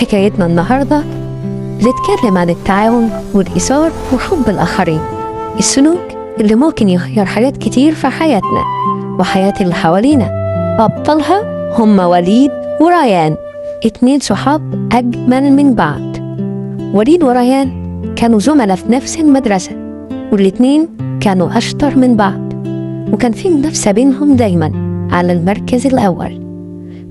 حكايتنا النهاردة بتتكلم عن التعاون والإيثار وحب الآخرين، السلوك اللي ممكن يغير حاجات كتير في حياتنا وحياة اللي حوالينا. أبطالها هم وليد وريان، 2 صحاب أجمل من بعض. وليد وريان كانوا زملاء في نفس المدرسة، والاتنين كانوا أشطر من بعض، وكان في منافسة بينهم دايما على المركز الأول.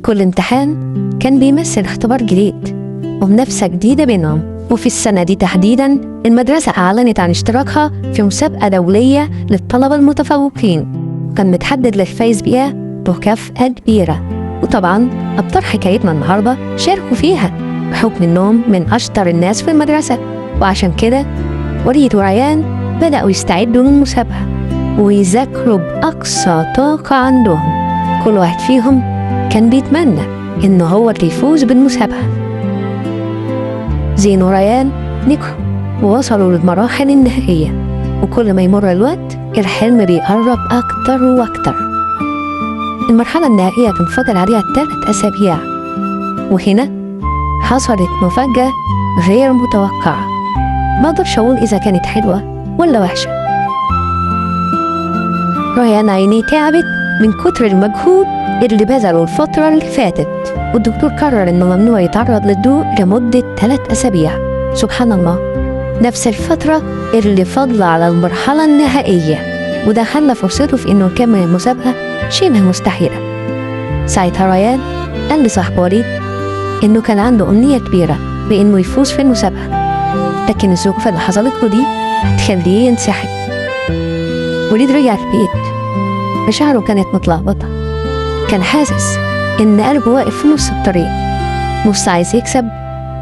كل امتحان كان بيمثل اختبار جديد ومنافسة جديدة بينهم. وفي السنة دي تحديدا المدرسة أعلنت عن اشتراكها في مسابقة دولية للطلبة المتفوقين، وكان متحدد للفايز بيها مكافأة كبيرة. وطبعا أبطال حكايتنا النهاردة شاركوا فيها بحكم إنهم من أشطر الناس في المدرسة. وعشان كده وليد وريان بدأوا يستعدوا للمسابقة ويذاكروا بأقصى طاقة عندهم. كل واحد فيهم كان بيتمنى إنه هو اللي يفوز بالمسابقة. زين وريان نجحوا ووصلوا للمراحل النهائية، وكل ما يمر الوقت الحلم بيقرب أكتر وأكتر. المرحلة النهائية كان فاضل عليها 3 أسابيع، وهنا حصلت مفاجأة غير متوقعة. ما أقدرش أقول إذا كانت حلوة ولا وحشة. ريان عينيه تعبت من كتر المجهود اللي بذله الفترة اللي فاتت، والدكتور قرر إنه ممنوع يتعرض للضوء لمدة 3 أسابيع. سبحان الله، نفس الفترة اللي فاضلة على المرحلة النهائية، وده خلى فرصته في إنه يكمل المسابقة شبه مستحيلة. ساعتها ريان قال لصاحبه وليد إنه كان عنده أمنية كبيرة بإنه يفوز في المسابقة، لكن الظروف اللي حصلت له دي هتخليه ينسحب. وليد رجع البيت مشاعره كانت متلخبطة، كان حاسس إن قلبه واقف في نص الطريق، نص عايز يكسب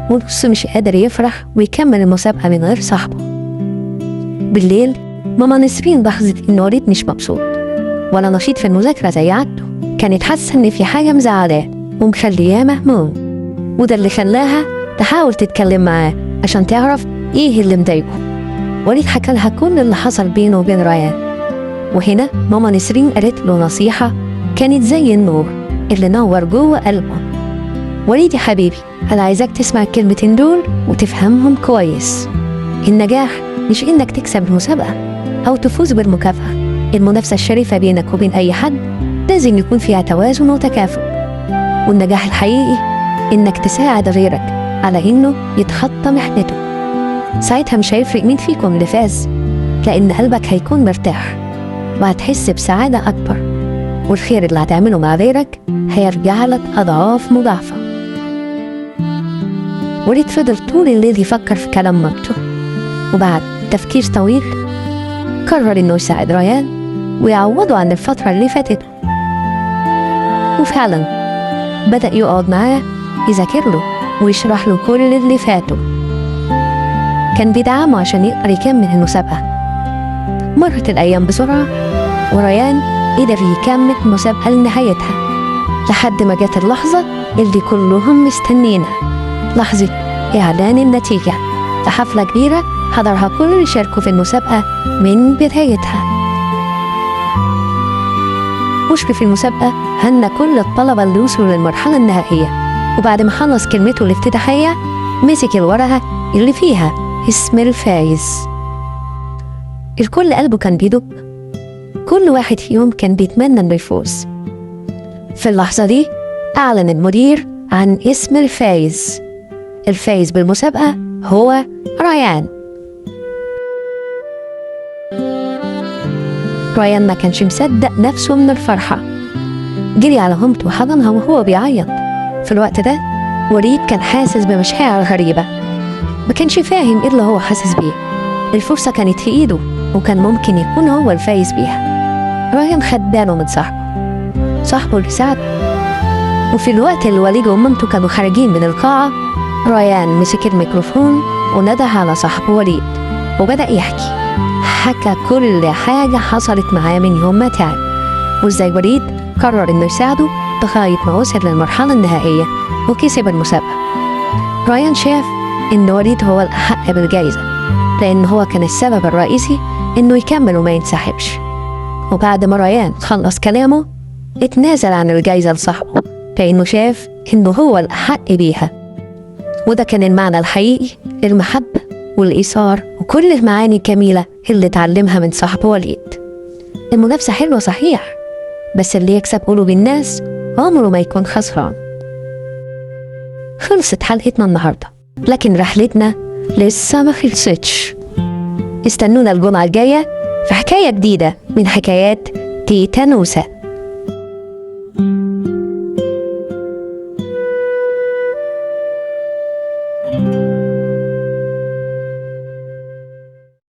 ونص مش قادر يفرح ويكمل المسابقة من غير صاحبه. بالليل ماما نسرين لاحظت إن وليد مش مبسوط ولا نشيط في المذاكرة زي عادته. كانت حاسة إن في حاجة مزعلاه ومخلياه مهموم، وده اللي خلاها تحاول تتكلم معاه عشان تعرف إيه اللي مضايقه. وليد حكى لها كل اللي حصل بينه وبين ريان، وهنا ماما نسرين قالت له نصيحة كانت زي النور اللي نور جوه قلبه. وليد يا حبيبي، أنا عايزاك تسمع الكلمتين دول وتفهمهم كويس. النجاح مش إنك تكسب المسابقة أو تفوز بالمكافأة. المنافسة الشريفة بينك وبين أي حد لازم يكون فيها توازن وتكافؤ، والنجاح الحقيقي إنك تساعد غيرك على إنه يتخطى محنته. ساعتها مش هيفرق مين فيكم اللي فاز، لأن قلبك هيكون مرتاح وهتحس بسعادة أكبر، والخير اللي هتعمله مع غيرك هيرجع لك أضعاف مضاعفة. وليد فضل طول الليل يفكر في كلام مامته، وبعد تفكير طويل قرر إنه يساعد ريان ويعوضه عن الفترة اللي فاتته. وفعلا بدأ يقعد معاه يذاكر له ويشرح له كل اللي فاته، كان بيدعمه عشان يقدر يكمل المسابقة. مرت الأيام بسرعة وريان قدر يكمل المسابقة لنهايتها، لحد ما جت اللحظة اللي كلهم مستنينها، لحظة إعلان النتيجة في حفلة كبيرة حضرها كل اللي شاركوا في المسابقة من بدايتها. مشرف في المسابقة هنى كل الطلبة اللي وصلوا للمرحلة النهائية، وبعد ما خلص كلمته الافتتاحية مسك الورقة اللي فيها اسم الفايز. الكل قلبه كان بيدق، كل واحد فيهم كان بيتمنى انه يفوز. في اللحظة دي أعلن المدير عن اسم الفايز. الفايز بالمسابقة هو ريان. ريان ما كانش مصدق نفسه من الفرحة، جري على مامته وحضنها وهو بيعيط. في الوقت ده وليد كان حاسس بمشاعر غريبة، ما كانش فاهم ايه اللي هو حاسس بيه. الفرصة كانت في ايده وكان ممكن يكون هو الفايز بيها. ريان خد باله من صاحبه اللي ساعده. وفي الوقت اللي وليد ومامته كانوا خارجين من القاعة، ريان مسك الميكروفون وندى على صاحبه وليد وبدأ حكى كل حاجة حصلت معاه من يوم ما تعب، وازاي وليد قرر انه يساعده لغاية ما وصل للمرحلة النهائية وكسب المسابقة. ريان شاف ان وليد هو الأحق بالجائزة، لأن هو كان السبب الرئيسي انه يكمل وما ينسحبش. وبعد ما ريان خلص كلامه اتنازل عن الجائزة لصاحبه، لأنه شاف انه هو الأحق بيها. وده كان المعنى الحقيقي، المحبة والإيثار وكل المعاني الجميلة اللي اتعلمها من صاحبه وليد. المنافسة حلوة صحيح، بس اللي يكسب قلوب الناس عمره ما يكون خسران. خلصت حلقتنا النهاردة، لكن رحلتنا لسه ما خلصتش. استنونا الجمعة الجاية في حكاية جديدة من حكايات تيتا نوسة.